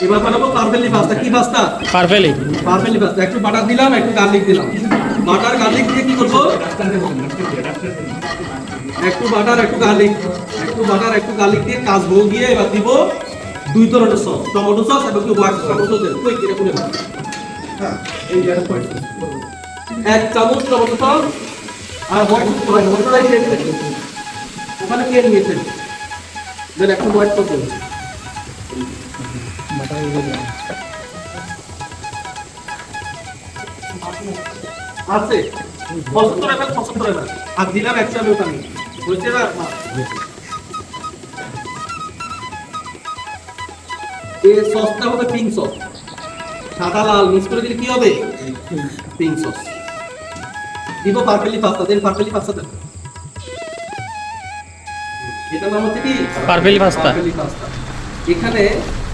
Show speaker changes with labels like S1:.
S1: এবার বানাবো perfectly pasta. কি পাস্তা? Perfectly pasta. একটু বাটার দিলাম, একটু গার্লিক দিলাম। বাটার গার্লিক দিয়ে কি করবো? একটু বাটার একটু গার্লিক, একটু বাটার একটু গার্লিক দিয়ে কাজবো গিয়ে এবার দিব 2 ধরনের সস, টমেটো সস এবং কি হোয়াইট সস। টমেটো দেন কই কিরে কোনে? হ্যাঁ এই যে হোয়াইট সস 1 চামচ টমেটো সস আর হোয়াইট সস মশলা দিয়ে দিবেন। ওখানে কে নিয়েছেন? দেন একটু হোয়াইট সস দেন। আছে পছন্দ রাখবেন, পছন্দ রাখবেন। আর দিলাম 1 চামচ আমি বুঝতে না। এই সসটা হবে পিঙ্ক সস, সাদা লাল মিক্স করে দিলে কি হবে? Pink sauce. দিব পারফেক্টলি পাস্তা। দেন পারফেক্টলি পাস্তা দেন। এটার নাম হচ্ছে কি? Perfectly pasta. এখানে